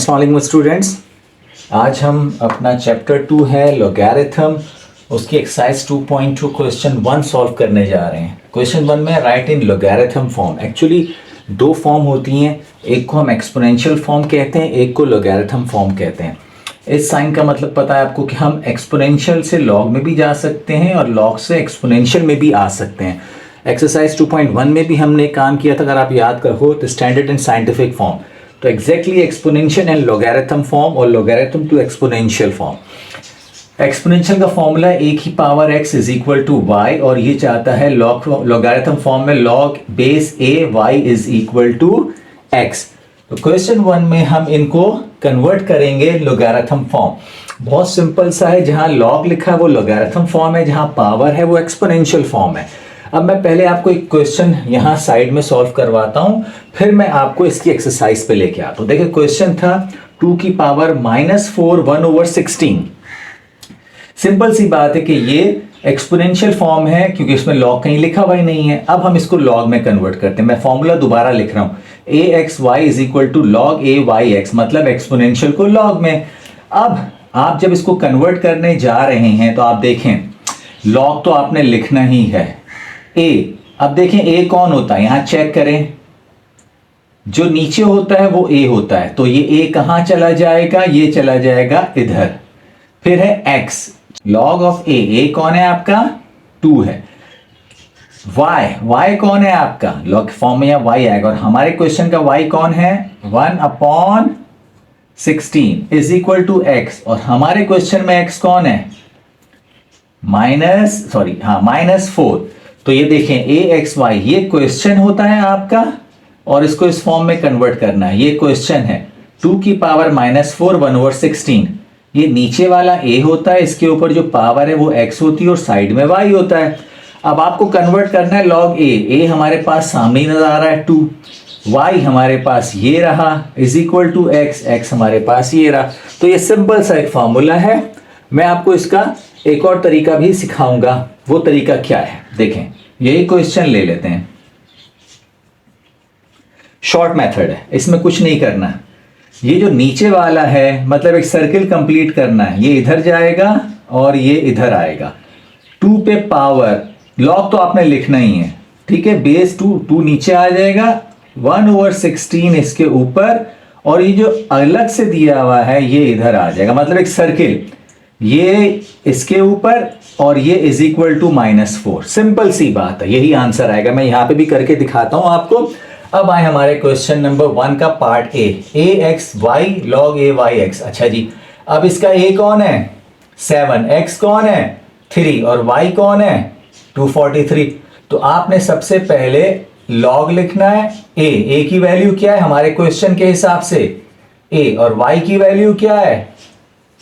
अस्सलाम वालेकुम स्टूडेंट्स। आज हम अपना चैप्टर 2 है लॉगरिथम, उसकी एक्सरसाइज 2.2 क्वेश्चन 1 सॉल्व करने जा रहे हैं। क्वेश्चन 1 में राइट इन लॉगरिथम फॉर्म। एक्चुअली दो फॉर्म होती हैं, एक को हम एक्सपोनेंशियल फॉर्म कहते हैं, एक को लॉगरिथम फॉर्म कहते हैं। इस साइन का मतलब पता है आपको कि हम एक्सपोनेंशियल से लॉग में भी जा सकते हैं और लॉग से एक्सपोनेंशियल में भी आ सकते हैं। एक्सरसाइज 2.1 में भी हमने काम किया था, अगर आप याद करो, तो स्टैंडर्ड एंड साइंटिफिक फॉर्म, तो exactly exponential and logarithm form और logarithm to exponential form. Exponential का फॉर्मूला ए की power x is equal to y, और ये चाहता है लॉगरिथम फॉर्म में log base a y is equal to x। तो क्वेश्चन 1 में हम इनको कन्वर्ट करेंगे लॉगरिथम फॉर्म। बहुत सिंपल सा है, जहां लॉग लिखा है वो लॉगरिथम फॉर्म है, जहां पावर है वो एक्सपोनेंशियल फॉर्म है। अब मैं पहले आपको एक क्वेश्चन यहाँ साइड में सॉल्व करवाता हूँ, फिर मैं आपको इसकी एक्सरसाइज पे लेके आता हूँ। देखिए क्वेश्चन था 2 की पावर -4 1/16। सिंपल सी बात है कि ये एक्सपोनेंशियल फॉर्म है क्योंकि इसमें लॉग कहीं लिखा हुआ ही नहीं है। अब हम इसको लॉग में कन्वर्ट करते हैं। मैं फॉर्मूला दोबारा लिख रहा हूँ, ax_y is equal to log a_y_x, मतलब एक्सपोनेंशियल को लॉग में। अब आप जब इसको कन्वर्ट करने जा रहे हैं तो आप देखें लॉग तो आपने लिखना ही है a। अब देखें a कौन होता है, यहां चेक करें, जो नीचे होता है वो a होता है, तो ये a कहां चला जाएगा, ये चला जाएगा इधर। फिर है x, लॉग ऑफ a कौन है आपका 2 है। y कौन है आपका, लॉग फॉर्म में या y आएगा, और हमारे क्वेश्चन का y कौन है 1/16 इज इक्वल टू x, और हमारे क्वेश्चन में x कौन है -4। तो ये देखें ax_y, ये क्वेश्चन होता है आपका और इसको इस फॉर्म में कन्वर्ट करना है। ये क्वेश्चन है 2 की पावर -4 1/16। ये नीचे वाला a होता है, इसके ऊपर जो पावर है वो x होती है और साइड में y होता है। अब आपको कन्वर्ट करना है लॉग a हमारे पास सामने नजर आ रहा है 2, y हमारे पास ये रहा इज इक्वल टू x हमारे पास ये रहा। तो ये सिंपल सा एक फॉर्मूला है। मैं आपको इसका एक और तरीका भी सिखाऊंगा। वो तरीका क्या है, देखें, यही क्वेश्चन ले लेते हैं। शॉर्ट मेथड है, इसमें कुछ नहीं करना। ये जो नीचे वाला है मतलब एक सर्किल कंप्लीट करना है, ये इधर जाएगा और ये इधर आएगा। 2 पे पावर, लॉग तो आपने लिखना ही है, ठीक है, बेस 2 नीचे आ जाएगा, 1/16 इसके ऊपर, और ये जो अलग से दिया हुआ है ये इधर आ जाएगा। मतलब एक सर्किल, ये इसके ऊपर और ये इज इक्वल टू -4। सिंपल सी बात है, यही आंसर आएगा। मैं यहां पे भी करके दिखाता हूं आपको। अब आए हमारे क्वेश्चन नंबर 1 का पार्ट ax_y log a_y_x। अच्छा जी, अब इसका a कौन है 7, x कौन है 3 और y कौन है 243। तो आपने सबसे पहले log लिखना है a की वैल्यू क्या है हमारे क्वेश्चन के हिसाब से a, और y की वैल्यू क्या है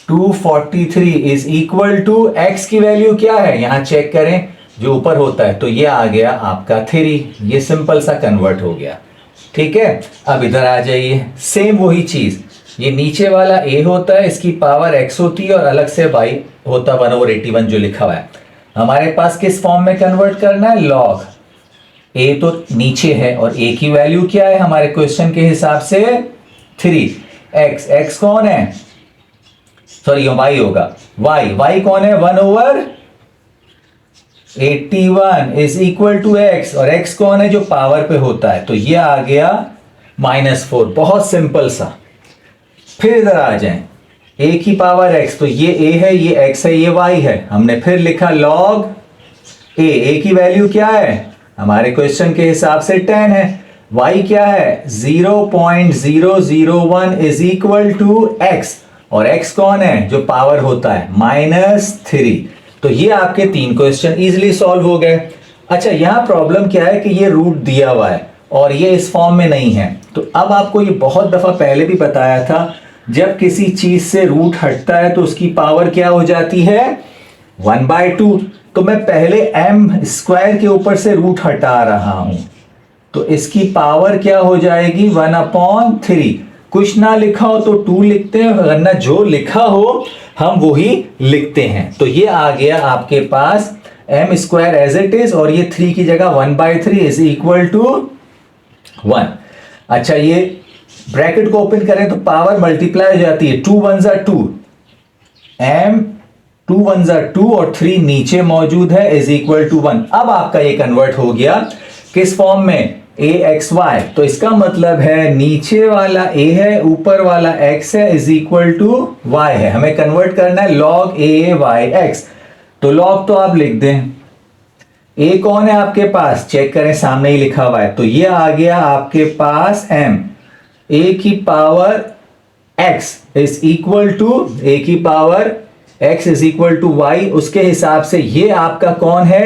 243 इज इक्वल टू x की वैल्यू क्या है, यहां चेक करें जो ऊपर होता है, तो ये आ गया आपका 3। ये सिंपल सा कन्वर्ट हो गया, ठीक है। अब इधर आ जाइए, सेम वही चीज, ये नीचे वाला a होता है, इसकी पावर x होती है और अलग से y होता 1/81 जो लिखा हुआ है। हमारे पास किस फॉर्म में कन्वर्ट करना है, लॉग a तो नीचे है और a की वैल्यू क्या है हमारे क्वेश्चन के हिसाब से 3। x कौन है, सॉरी y होगा, y कौन है 1/81 इज इक्वल टू x, और x कौन है जो पावर पे होता है, तो ये आ गया -4। बहुत सिंपल सा। फिर इधर आ जाएं, a की पावर x, तो ये a है, ये x है, ये y है। हमने फिर लिखा log a की वैल्यू क्या है हमारे क्वेश्चन के हिसाब से 10 है, y क्या है 0.001 इज इक्वल टू x, और x कौन है जो पावर होता है -3। तो ये आपके 3 क्वेश्चन इजीली सॉल्व हो गए। अच्छा, यहां प्रॉब्लम क्या है कि ये रूट दिया हुआ है और ये इस फॉर्म में नहीं है। तो अब आपको ये बहुत दफा पहले भी बताया था, जब किसी चीज से रूट हटता है तो उसकी पावर क्या हो जाती है 1/2। तो मैं पहले m² के ऊपर से रूट हटा रहा हूं, तो इसकी पावर क्या हो जाएगी 1/3। कुछ ना लिखा हो तो 2 लिखते हैं, वरना जो लिखा हो हम वही लिखते हैं। तो ये आ गया आपके पास m² एज इट इज, और ये 3 की जगह 1/3 इज इक्वल टू 1। अच्छा, ये ब्रैकेट को ओपन करें तो पावर मल्टीप्लाई हो जाती है, 2 1 2, m 2 1 2 और 3 नीचे मौजूद है इज इक्वल टू 1। अब आपका ये कन्वर्ट हो गया किस फॉर्म में, AXY। तो इसका मतलब है नीचे वाला A है, ऊपर वाला X है, इज इक्वल टू Y है। हमें कन्वर्ट करना है log AYX। तो log तो आप लिख दें, A कौन है आपके पास, चेक करें सामने ही लिखा हुआ है, तो ये आ गया आपके पास M, A की power X is equal to A की power X is equal to Y। उसके हिसाब से ये आपका कौन है,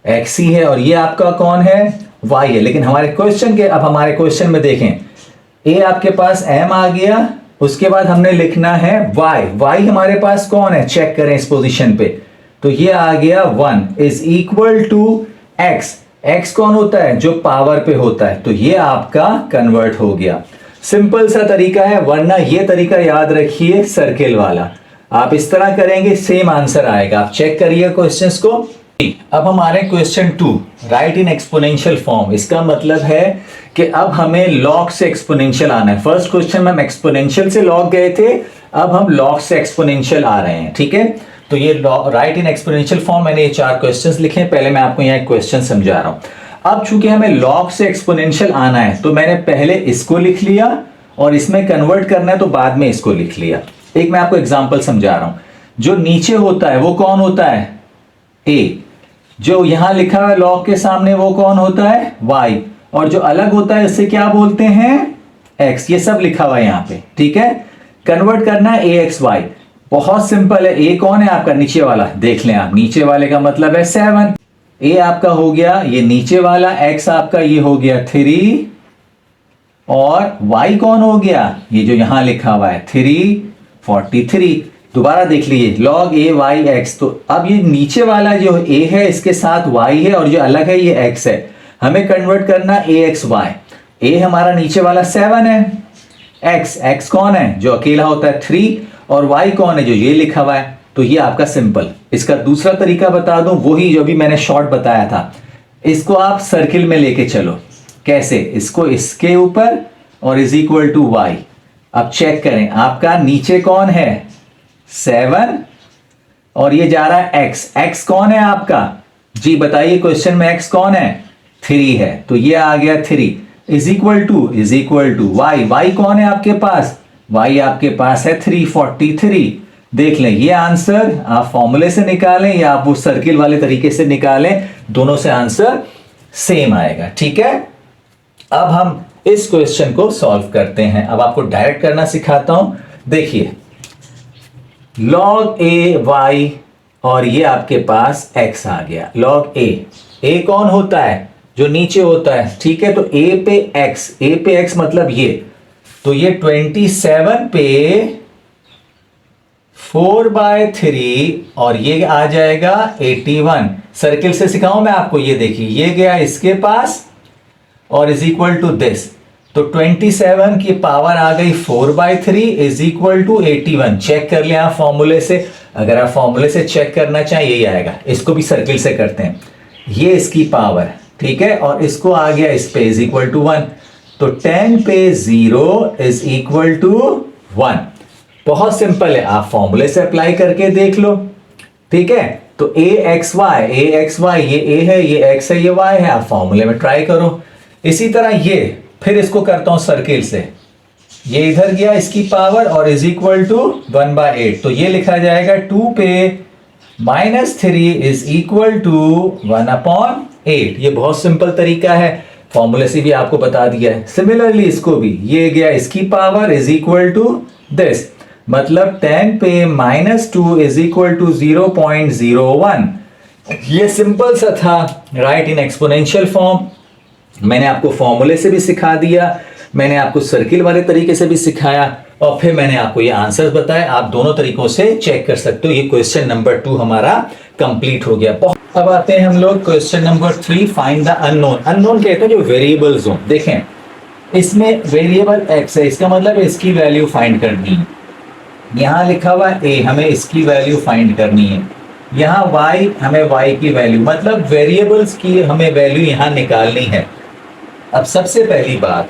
X ही है, और ये आपका कौन है, Y है। लेकिन हमारे क्वेश्चन के, अब हमारे क्वेश्चन में देखें, A आपके पास M आ गया, उसके बाद हमने लिखना है Y हमारे पास कौन है, चेक करें इस पोजीशन पे, तो ये आ गया 1 इज इक्वल टू X कौन होता है, जो पावर पे होता है, तो ये आपका कन्वर्ट हो गया। सिंपल सा तरीका है, वरना ये तरीका याद रखिए सर्किल वाला, आप इस तरह करेंगे सेम आंसर आएगा। आप चेक करिए क्वेश्चंस को। अब हमारे question 2, right in exponential form. इसका मतलब है कि अब हमें लॉग से एक्सपोनेंशियल आना है। फर्स्ट क्वेश्चन में हम एक्सपोनेंशियल से लॉग गए थे, अब हम लॉग से एक्सपोनेंशियल आ रहे हैं, ठीक है। तो ये राइट इन एक्सपोनेंशियल फॉर्म, मैंने ये 4 क्वेश्चंस लिखे हैं, पहले मैं आपको यहाँ एक क्वेश्चन समझा रहा हूं। अब चूंकि हमें लॉग से एक्सपोनेंशियल आना है, तो मैंने पहले इसको लिख लिया और इसमें कन्वर्ट करना है तो बाद में इसको लिख लिया। एक मैं आपको एग्जांपल समझा रहा हूं, जो नीचे होता है वो कौन होता है, A, जो यहां लिखा है लॉग के सामने वो कौन होता है, Y, और जो अलग होता है इससे क्या बोलते हैं, X। ये सब लिखा हुआ है यहां पे, ठीक है। कन्वर्ट करना है AXY, बहुत सिंपल है। A कौन है आपका, नीचे वाला, देख लें आप, नीचे वाले का मतलब है 7, A आपका हो गया ये नीचे वाला, X आपका ये हो गया 3, और Y कौन हो गया, ये जो यहां लिखा हुआ है 343। दोबारा देख लीजिए, log AYX। तो अब ये नीचे वाला जो A है इसके साथ Y है, और जो अलग है ये X है। हमें कन्वर्ट करना AXY। A हमारा नीचे वाला 7 है, X कौन है, जो अकेला होता है 3, और Y कौन है, जो ये लिखा हुआ है। तो ये आपका सिंपल। इसका दूसरा तरीका बता दूं, वही जो भी मैंने शॉर्ट बताया था, इसको आप सर्किल में लेके चलो। कैसे, इसको इसके ऊपर और इज इक्वल टू Y। अब चेक करें, आपका नीचे कौन है 7, और ये जा रहा है X कौन है आपका, जी बताइए क्वेश्चन में X कौन है, 3 है, तो ये आ गया 3 इज इक्वल टू Y कौन है आपके पास, Y आपके पास है 343। देख लें, ये आंसर आप फॉर्मूले से निकालें या आप उस सर्किल वाले तरीके से निकालें, दोनों से आंसर सेम आएगा, ठीक है। अब हम इस क्वेश्चन को सॉल्व करते हैं। अब आपको डायरेक्ट करना सिखाता हूं। देखिए, log AY और ये आपके पास X आ गया, log A कौन होता है, जो नीचे होता है, ठीक है। तो A पे X मतलब ये, तो ये 27 पे 4/3, और ये आ जाएगा 81। सर्किल से सिखाऊं मैं आपको, ये देखिए, ये गया इसके पास और इज इक्वल टू दिस, तो 27 की पावर आ गई 4/3 इज इक्वल टू 81। चेक कर लिया आप फॉर्मूले से, अगर आप फॉर्मूले से चेक करना चाहें यही आएगा। इसको भी सर्किल से करते हैं, ये इसकी पावर, ठीक है, और इसको आ गया इस पे इज इक्वल टू 1, तो 10 पे 0 इज इक्वल टू 1। बहुत सिंपल है, आप फॉर्मूले से अप्लाई करके देख लो, ठीक है। तो AXY ये A है, ये X है, ये Y है, आप फॉर्मूले में ट्राई करो। इसी तरह ये, फिर इसको करता हूं सर्किल से, ये इधर गया इसकी पावर और इज इक्वल टू 1/8, तो ये लिखा जाएगा 2 पे -3 इज इक्वल टू 1/8। ये बहुत सिंपल तरीका है, फॉर्मूले से भी आपको बता दिया है। सिमिलरली इसको भी, ये गया इसकी power is equal to this, मतलब 10 पे -2 इज इक्वल टू 0.01। ये सिंपल सा था राइट इन एक्सपोनेंशियल फॉर्म। मैंने आपको फॉर्मूले से भी सिखा दिया, मैंने आपको सर्किल वाले तरीके से भी सिखाया, और फिर मैंने आपको ये आंसर्स बताए। आप दोनों तरीकों से चेक कर सकते हो। ये क्वेश्चन नंबर 2 हमारा कंप्लीट हो गया। अब आते हैं हम लोग question number 3, find the unknown. Unknown कहते हैं जो वेरिएबल्स हो। देखें, इसमें वेरिएबल x है, इसका मतलब इसकी वैल्यू फाइंड करनी है। यहां लिखा हुआ a, हमें इसकी वैल्यू फाइंड करनी है। यहाँ y, हमें y की वैल्यू, मतलब वेरिएबल्स की हमें वैल्यू यहां निकालनी है। अब सबसे पहली बात,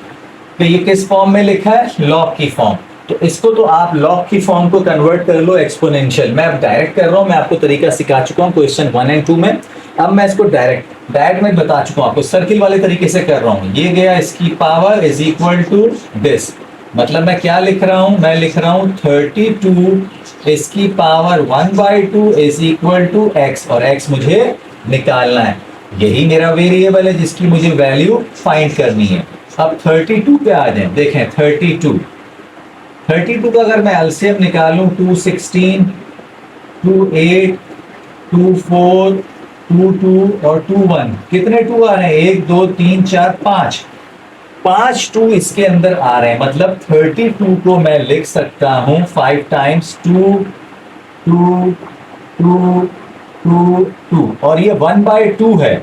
तो ये किस फॉर्म में लिखा है, लॉग की फॉर्म। तो इसको तो आप लॉग की फॉर्म को कन्वर्ट कर लो एक्सपोनेंशियल। मैं अब डायरेक्ट कर रहा हूं, मैं आपको तरीका सिखा चुका हूं क्वेश्चन 1 एंड 2 में। अब मैं इसको डायरेक्ट में बता चुका हूं आपको, सर्किल वाले तरीके से कर रहा हूं। ये गया इसकी power is equal to this, मतलब मैं क्या लिख रहा हूं, मैं लिख रहा हूं 32 इसकी power 1/2 is equal to x, और एक्स मुझे निकालना है। यही मेरा वेरिएबल है जिसकी मुझे वैल्यू फाइंड करनी है। अब 32 पे आ जाए, देखें 32 का अगर मैं एलसीएम निकालूं 216, 28, 24, 22 और 21, कितने 2 आ रहे हैं, 1 2 3 4 5, 5 2 इसके अंदर आ रहे हैं। मतलब 32 को मैं लिख सकता हूं 5 टाइम्स 2 2 2 2 2, और ये 1/2 है।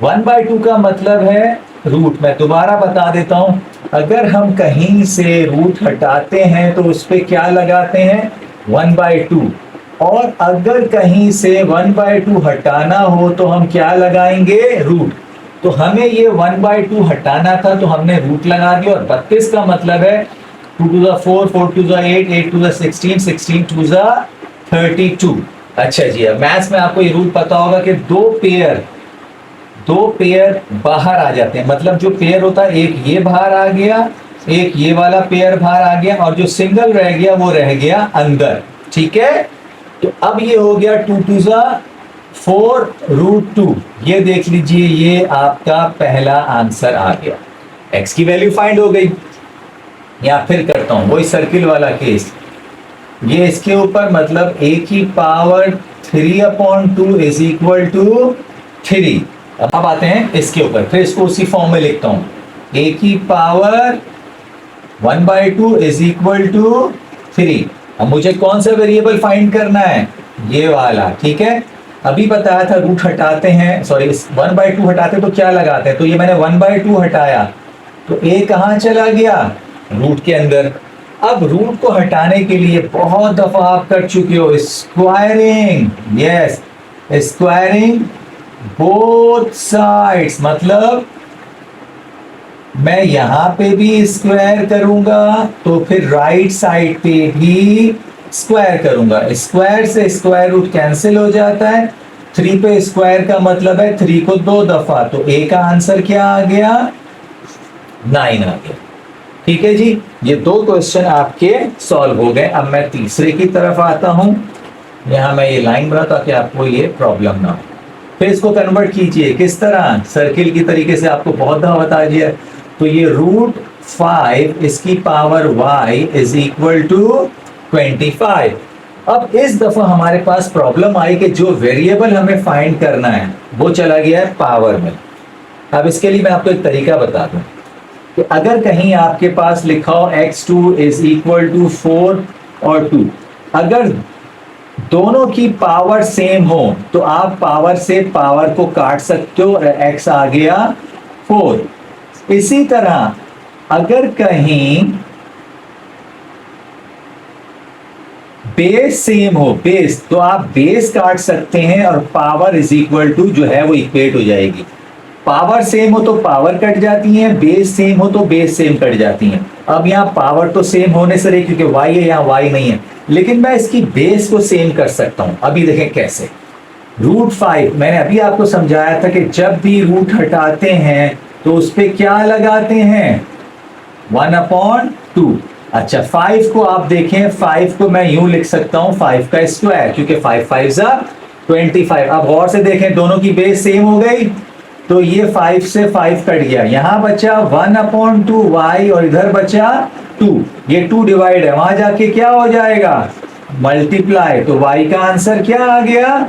1/2 का मतलब है रूट। मैं दोबारा बता देता हूं, अगर हम कहीं से रूट हटाते हैं तो उस पे क्या लगाते हैं, 1/2, और अगर कहीं से 1/2 हटाना हो तो हम क्या लगाएंगे, रूट। तो हमें ये 1/2 हटाना था तो हमने रूट लगा दिया, और 32 का मतलब है 2 to the 4, 4 to the 8, 8 to the 16, 16 to the 32। अच्छा जी, अब मैथ्स में आपको ये रूल पता होगा कि दो पेयर बाहर आ जाते हैं। मतलब जो पेयर होता है, एक ये बाहर आ गया, एक ये वाला पेयर बाहर आ गया, और जो सिंगल रह गया वो रह गया अंदर। ठीक है, तो अब ये हो गया 2 to the 4√2। ये देख लीजिए, ये आपका पहला आंसर आ गया। एक्स की वैल्यू फाइंड हो गई। या फिर करता हूं वही सर्किल वाला केस, ये इसके ऊपर, मतलब a की पावर 3/2 इज इक्वल टू 3। अब आते हैं इसके ऊपर, फिर इसको उसी फॉर्म में लिखता हूं, a की पावर 1/2 इज इक्वल टू 3। अब मुझे कौन सा वेरिएबल फाइंड करना है, ये वाला। ठीक है, अभी बताया था रूट हटाते हैं, सॉरी 1/2 हटाते तो क्या लगाते हैं, तो ये मैंने 1/2 हटाया तो a कहां चला गया, रूट के अंदर। अब रूट को हटाने के लिए बहुत दफा आप कर चुके हो squaring, yes, squaring both sides. मतलब मैं यहां पे भी स्क्वायर करूंगा तो फिर राइट साइड पे भी स्क्वायर करूंगा। स्क्वायर से स्क्वायर रूट कैंसिल हो जाता है। 3 पे स्क्वायर का मतलब है 3 को 2 दफा, तो a का आंसर क्या आ गया, 9 आ गया। ठीक है जी, ये 2 क्वेश्चन आपके सॉल्व हो गए। अब मैं तीसरे की तरफ आता हूं। यहां मैं ये लाइन बना ताकि आपको ये प्रॉब्लम ना हो। फिर इसको कन्वर्ट कीजिए, किस तरह, सर्किल की तरीके से आपको बहुत दफा बता दिया। तो ये √5 इसकी power y is equal to 25। अब इस दफा हमारे पास प्रॉब्लम आई कि जो वेरिएबल हमें फाइंड करना है वो चला गया है पावर में। अब इसके लिए मैं आपको एक तरीका बता दूं कि अगर कहीं आपके पास लिखा हो x2 इज इक्वल टू 4 और 2, अगर दोनों की पावर सेम हो तो आप पावर से पावर को काट सकते हो, x आ गया 4। इसी तरह अगर कहीं बेस सेम हो, बेस, तो आप बेस काट सकते हैं और पावर इज इक्वल टू जो है वो इक्वेट हो जाएगी। पावर सेम हो तो पावर कट जाती है, बेस सेम हो तो बेस सेम कट जाती है। अब यहाँ पावर तो सेम होने से रही क्योंकि y है, यहाँ y नहीं है, लेकिन मैं इसकी बेस को सेम कर सकता हूं। अभी देखें कैसे। √5 मैंने अभी आपको समझाया था कि जब भी रूट हटाते हैं तो उस पे क्या लगाते हैं, 1/2। अच्छा, 5 को आप देखें, 5 को मैं यूं लिख सकता हूं 5 का स्क्वायर, क्योंकि 5 5 25। अब गौर से देखें, दोनों की बेस सेम हो गई तो ये 5 से 5 कट गया, यहां बचा 1/2y और इधर बचा 2। ये 2 डिवाइड है, वहां जाके क्या हो जाएगा, मल्टीप्लाई। तो y का आंसर क्या आ गया,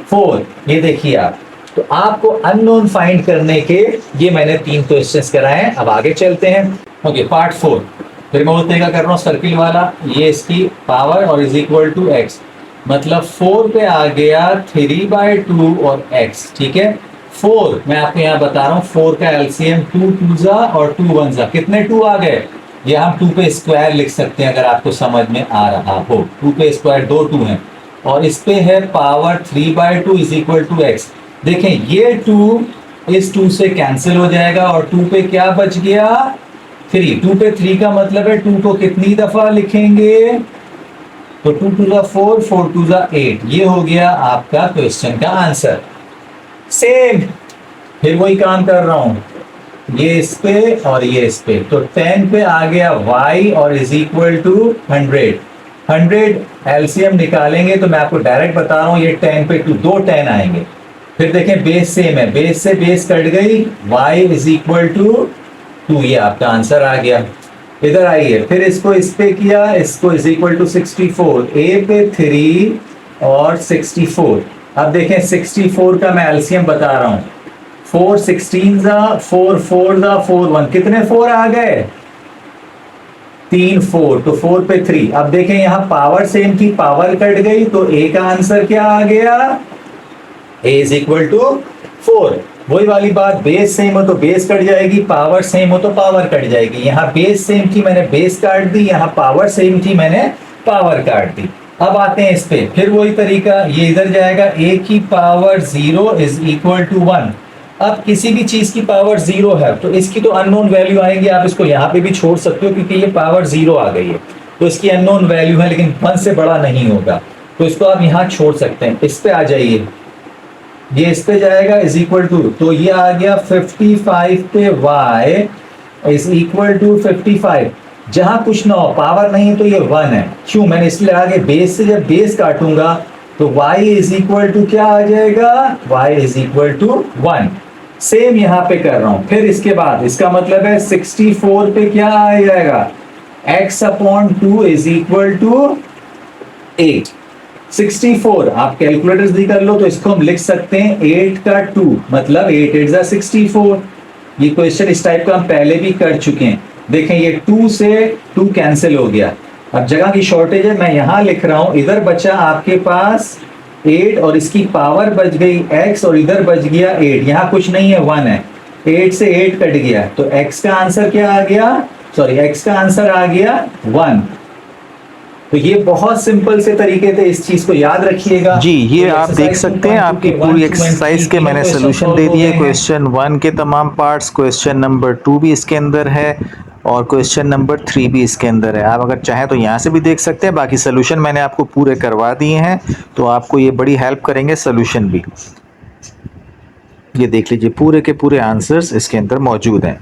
4। ये देखिए आप, तो आपको अननोन फाइंड करने के ये मैंने 3 क्वेश्चंस कराए हैं। अब आगे चलते हैं। Okay, part 4। फिर मैं वो तरीका कर रहा हूँ सर्किल वाला, ये इसकी पावर और इज इक्वल टू x, मतलब 4 पे आ गया 3/2 और x। ठीक है, 4 मैं आपको यहाँ बता रहा हूँ, 4 का एलसीएम 2 2 और 2 1 कितने 2 आ गए। ये हम 2 पे स्क्वायर लिख सकते हैं अगर आपको समझ में आ रहा हो। 2 पे स्क्वायर 2 2 हैं, और इस पे है power 3/2 is equal to x। देखें ये 2 इस 2 से कैंसिल हो जाएगा और 2 पे क्या बच गया, 3, 2 पे 3 का मतलब है 2 को कितनी दफा लिखेंगे, तो 2 2 जा 4, 4 2 जा 8, ये हो गया आपका क्वेश्चन का आंसर। सेम फिर वही काम कर रहा हूं, ये इस पे और ये इस पे, तो 10 पे आ गया y और इज इक्वल टू 100। 100 एलसीएम निकालेंगे तो मैं आपको डायरेक्ट बता रहा हूं, ये 10 पे 2, 2 10 आएंगे। फिर देखें बेस सेम है, बेस से बेस कट गई, y इज इक्वल टू 2, ये आपका आंसर आ गया। इधर आइए, फिर इसको इस पे किया, इसको इज इक्वल टू 64, a पे 3 और 64। अब देखें 64 का मैं एलसीएम बता रहा हूं, 4 16 जा 4 4 जा 4 1, कितने 4 आ गए, 3 4, तो 4 पे 3। अब देखें यहां पावर सेम थी, पावर कट गई, तो a का आंसर क्या आ गया, a इज इक्वल टू 4। वही वाली बात, बेस सेम हो तो बेस कट जाएगी, पावर सेम हो तो पावर कट जाएगी। यहाँ बेस सेम थी मैंने बेस काट दी, यहाँ पावर सेम थी मैंने पावर काट दी। अब आते हैं इस पे, फिर वही तरीका, ये इधर जाएगा, a की पावर 0 इज इक्वल टू 1। अब किसी भी चीज की पावर 0 है तो इसकी तो अननोन वैल्यू आएंगी, आप इसको यहाँ पे भी छोड़ सकते हो क्योंकि ये पावर 0 आ गई है, तो इसकी अननोन वैल्यू है, लेकिन 1 से बड़ा नहीं होगा, तो इसको आप यहाँ छोड़ सकते हैं। इस पे आ जाइए, ये इस पे जाएगा इज इक्वल टू, तो ये आ गया 55 पे y इज इक्वल टू 55। जहां कुछ ना हो, पावर नहीं है तो ये 1 है, क्यों, मैंने इसलिए आगे बेस से जब बेस काटूंगा तो y इज इक्वल टू क्या आ जाएगा, y is equal to 1। Same यहां पे कर रहा हूं। फिर इसके बाद इसका मतलब है 64 पे क्या आ जाएगा, x upon 2 is equal to 8। 64 आप कैलकुलेटर्स दी कर लो तो इसको हम लिख सकते हैं 8 का 2, मतलब 8 8 जा 64। ये क्वेश्चन इस टाइप का हम पहले भी कर चुके हैं। देखें ये 2 से 2 कैंसिल हो गया, अब जगह की शॉर्टेज है, मैं यहां लिख रहा हूं, इधर बचा आपके पास 8 और इसकी पावर बच गई x और इधर बच गया 8, यहां कुछ नहीं है 1 है, 8 से 8 कट गया, तो x का आंसर क्या आ गया, सॉरी x का आंसर आ गया 1। तो ये बहुत सिंपल से तरीके थे, इस चीज को याद रखिएगा जी। ये तो आप देख सकते हैं आपकी पूरी एक्सरसाइज के मैंने सोल्यूशन दे दिए। क्वेश्चन 1 के तमाम पार्ट्स, क्वेश्चन नंबर 2 भी इसके अंदर है और क्वेश्चन नंबर 3 भी इसके अंदर है। आप अगर चाहें तो यहाँ से भी देख सकते हैं, बाकी सोल्यूशन मैंने आपको पूरे करवा दिए हैं, तो आपको ये बड़ी हेल्प करेंगे सोल्यूशन भी। ये देख लीजिए पूरे के पूरे आंसर्स इसके अंदर मौजूद हैं।